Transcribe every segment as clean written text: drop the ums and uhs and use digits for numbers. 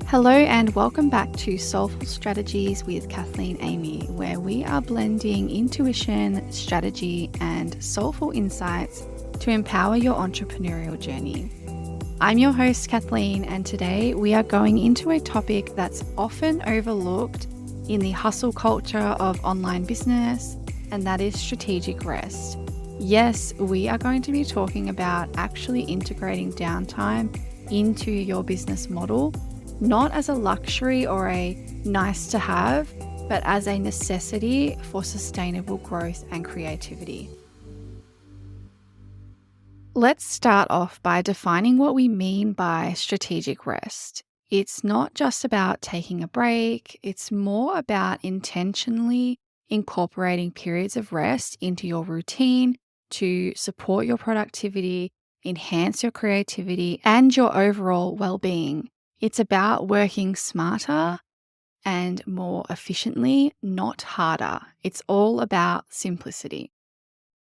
Hello and welcome back to Soulful Strategies with Kathleen Amy, where we are blending intuition, strategy, and soulful insights to empower your entrepreneurial journey. I'm your host, Kathleen, and today we are going into a topic that's often overlooked in the hustle culture of online business, and that is strategic rest. Yes, we are going to be talking about actually integrating downtime into your business model, not as a luxury or a nice to have, but as a necessity for sustainable growth and creativity. Let's start off by defining what we mean by strategic rest. It's not just about taking a break, it's more about intentionally incorporating periods of rest into your routine to support your productivity, enhance your creativity, and your overall well-being. It's about working smarter and more efficiently, not harder. It's all about simplicity.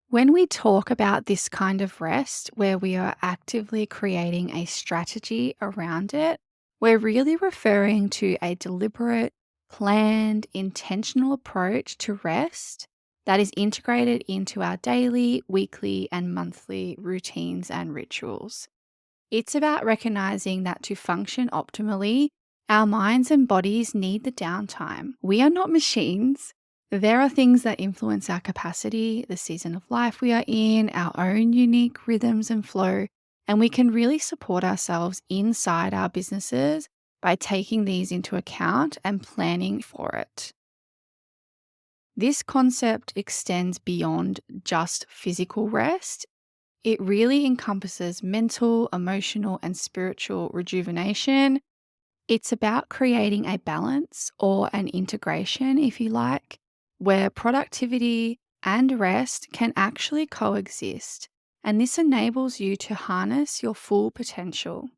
When we talk about this kind of rest, where we are actively creating a strategy around it, we're really referring to a deliberate, planned, intentional approach to rest that is integrated into our daily, weekly, and monthly routines and rituals. It's about recognizing that to function optimally, our minds and bodies need the downtime. We are not machines. There are things that influence our capacity, the season of life we are in, our own unique rhythms and flow, and we can really support ourselves inside our businesses by taking these into account and planning for it. This concept extends beyond just physical rest. It really encompasses mental, emotional, and spiritual rejuvenation. It's about creating a balance or an integration, if you like, where productivity and rest can actually coexist. And this enables you to harness your full potential.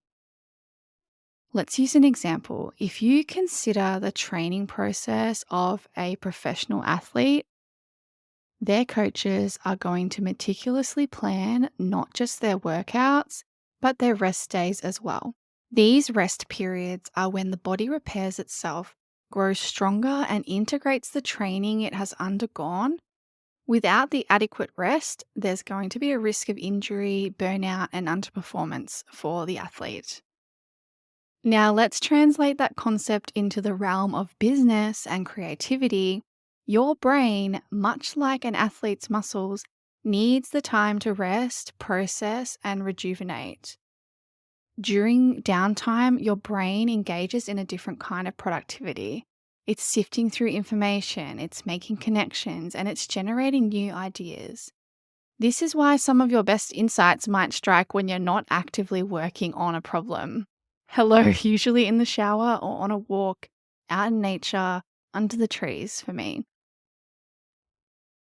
Let's use an example. If you consider the training process of a professional athlete, their coaches are going to meticulously plan not just their workouts, but their rest days as well. These rest periods are when the body repairs itself, grows stronger, and integrates the training it has undergone. Without the adequate rest, there's going to be a risk of injury, burnout, and underperformance for the athlete. Now, let's translate that concept into the realm of business and creativity. Your brain, much like an athlete's muscles, needs the time to rest, process, and rejuvenate. During downtime, your brain engages in a different kind of productivity. It's sifting through information, it's making connections, and it's generating new ideas. This is why some of your best insights might strike when you're not actively working on a problem. Hello, usually in the shower or on a walk, out in nature, under the trees for me.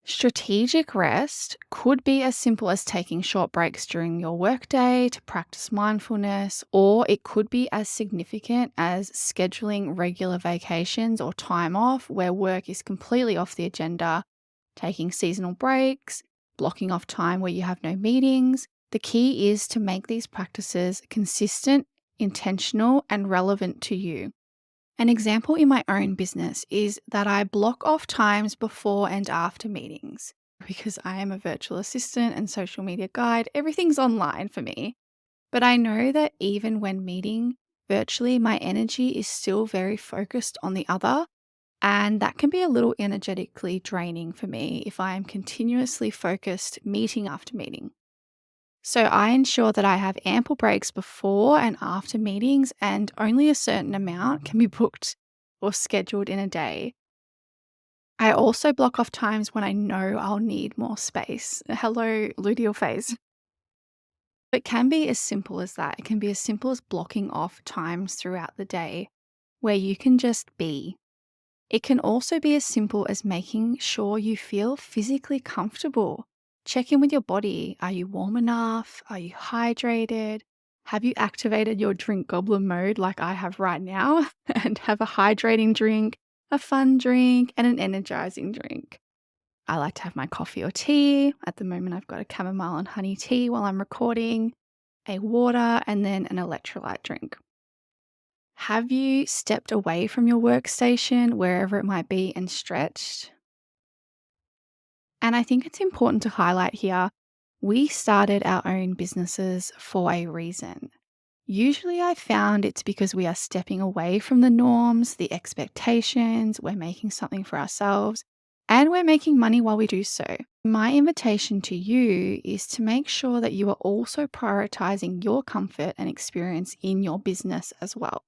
Strategic rest could be as simple as taking short breaks during your workday to practice mindfulness, or it could be as significant as scheduling regular vacations or time off where work is completely off the agenda, taking seasonal breaks, blocking off time where you have no meetings. The key is to make these practices consistent, intentional, and relevant to you. An example in my own business is that I block off times before and after meetings. Because I am a virtual assistant and social media guide, everything's online for me. But I know that even when meeting virtually, my energy is still very focused on the other. And that can be a little energetically draining for me if I am continuously focused meeting after meeting. So I ensure that I have ample breaks before and after meetings, and only a certain amount can be booked or scheduled in a day. I also block off times when I know I'll need more space. Hello, luteal phase. It can be as simple as that. It can be as simple as blocking off times throughout the day where you can just be. It can also be as simple as making sure you feel physically comfortable. Check in with your body. Are you warm enough? Are you hydrated? Have you activated your drink goblin mode like I have right now and have a hydrating drink, a fun drink, and an energizing drink? I like to have my coffee or tea. At the moment, I've got a chamomile and honey tea while I'm recording, a water, and then an electrolyte drink. Have you stepped away from your workstation, wherever it might be, and stretched? And I think it's important to highlight here, we started our own businesses for a reason. Usually, I found it's because we are stepping away from the norms, the expectations, we're making something for ourselves, and we're making money while we do so. My invitation to you is to make sure that you are also prioritizing your comfort and experience in your business as well.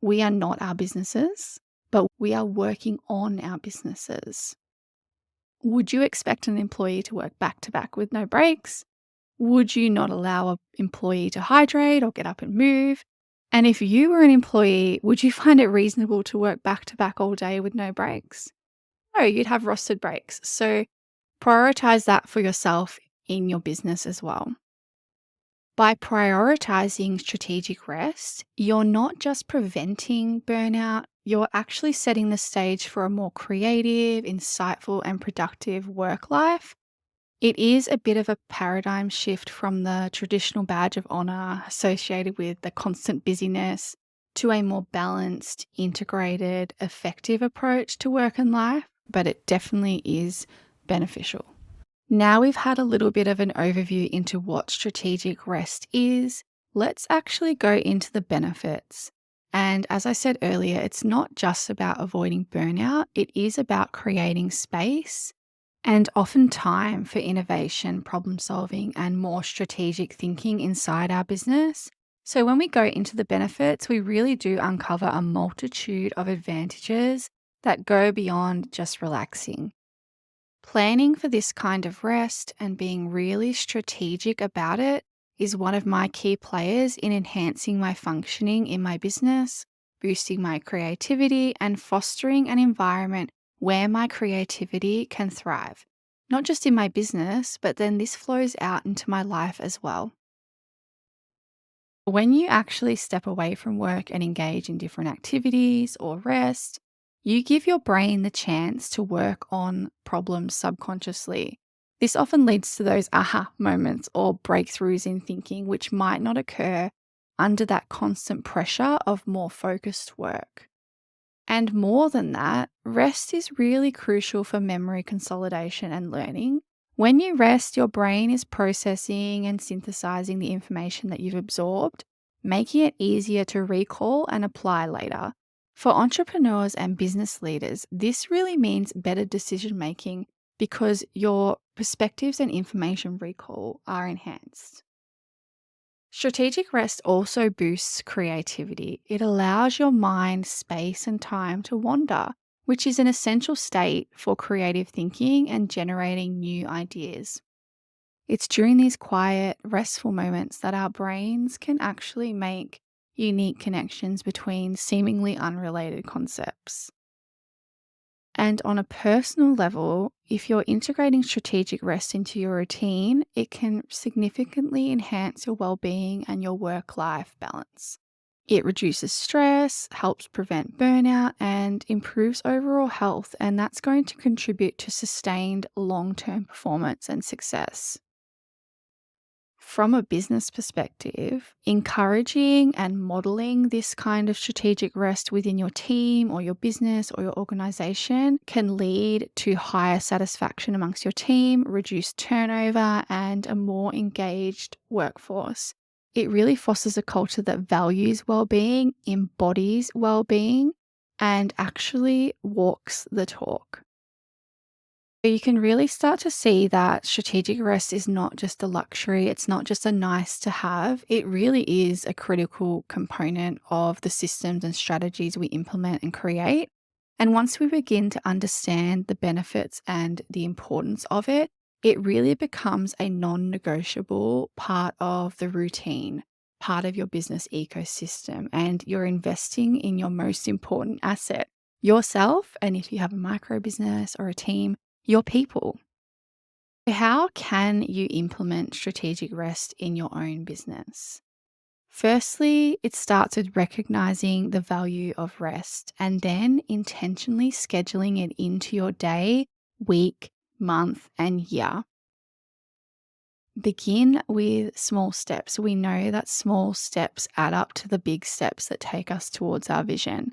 We are not our businesses, but we are working on our businesses. Would you expect an employee to work back to back with no breaks? Would you not allow an employee to hydrate or get up and move? And if you were an employee, would you find it reasonable to work back to back all day with no breaks? No, you'd have rostered breaks. So prioritize that for yourself in your business as well. By prioritizing strategic rest, you're not just preventing burnout, you're actually setting the stage for a more creative, insightful, and productive work life. It is a bit of a paradigm shift from the traditional badge of honor associated with the constant busyness to a more balanced, integrated, effective approach to work and life, but it definitely is beneficial. Now we've had a little bit of an overview into what strategic rest is, let's actually go into the benefits. And as I said earlier, it's not just about avoiding burnout, it is about creating space and often time for innovation, problem solving, and more strategic thinking inside our business. So when we go into the benefits, we really do uncover a multitude of advantages that go beyond just relaxing. Planning for this kind of rest and being really strategic about it is one of my key players in enhancing my functioning in my business, boosting my creativity, and fostering an environment where my creativity can thrive. Not just in my business, but then this flows out into my life as well. When you actually step away from work and engage in different activities or rest, you give your brain the chance to work on problems subconsciously. This often leads to those aha moments or breakthroughs in thinking, which might not occur under that constant pressure of more focused work. And more than that, rest is really crucial for memory consolidation and learning. When you rest, your brain is processing and synthesizing the information that you've absorbed, making it easier to recall and apply later. For entrepreneurs and business leaders, this really means better decision making because your perspectives and information recall are enhanced. Strategic rest also boosts creativity. It allows your mind space and time to wander, which is an essential state for creative thinking and generating new ideas. It's during these quiet, restful moments that our brains can actually make unique connections between seemingly unrelated concepts. And on a personal level, if you're integrating strategic rest into your routine, it can significantly enhance your well-being and your work-life balance. It reduces stress, helps prevent burnout, and improves overall health, and that's going to contribute to sustained long-term performance and success. From a business perspective, encouraging and modeling this kind of strategic rest within your team or your business or your organization can lead to higher satisfaction amongst your team, reduced turnover, and a more engaged workforce. It really fosters a culture that values well-being, embodies well-being, and actually walks the talk. You can really start to see that strategic rest is not just a luxury, it's not just a nice to have. It really is a critical component of the systems and strategies we implement and create. And once we begin to understand the benefits and the importance of it, it really becomes a non negotiable part of the routine, part of your business ecosystem, and you're investing in your most important asset, yourself. And if you have a micro business or a team, your people. How can you implement strategic rest in your own business? Firstly, it starts with recognizing the value of rest and then intentionally scheduling it into your day, week, month, and year. Begin with small steps. We know that small steps add up to the big steps that take us towards our vision.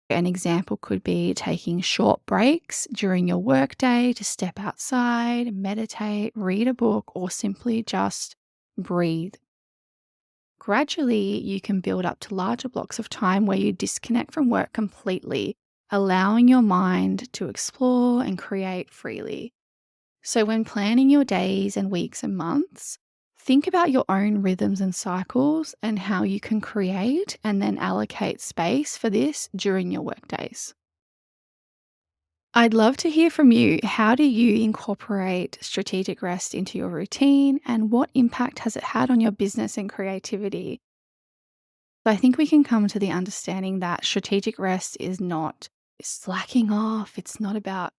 An example could be taking short breaks during your workday to step outside, meditate, read a book, or simply just breathe. Gradually, you can build up to larger blocks of time where you disconnect from work completely, allowing your mind to explore and create freely. So, when planning your days and weeks and months, think about your own rhythms and cycles and how you can create and then allocate space for this during your workdays. I'd love to hear from you. How do you incorporate strategic rest into your routine and what impact has it had on your business and creativity? So I think we can come to the understanding that strategic rest is not slacking off. It's not about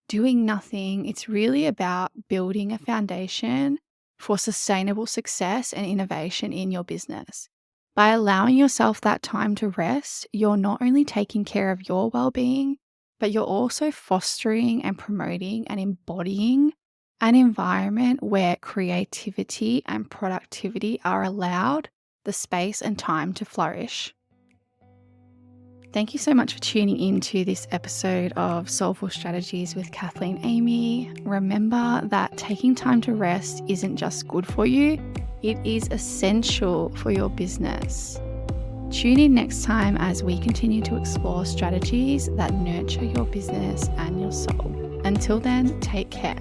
doing nothing. It's really about building a foundation for sustainable success and innovation in your business. By allowing yourself that time to rest, you're not only taking care of your well being, but you're also fostering and promoting and embodying an environment where creativity and productivity are allowed the space and time to flourish. Thank you so much for tuning in to this episode of Soulful Strategies with Kathleen Amy. Remember that taking time to rest isn't just good for you, it is essential for your business. Tune in next time as we continue to explore strategies that nurture your business and your soul. Until then, take care.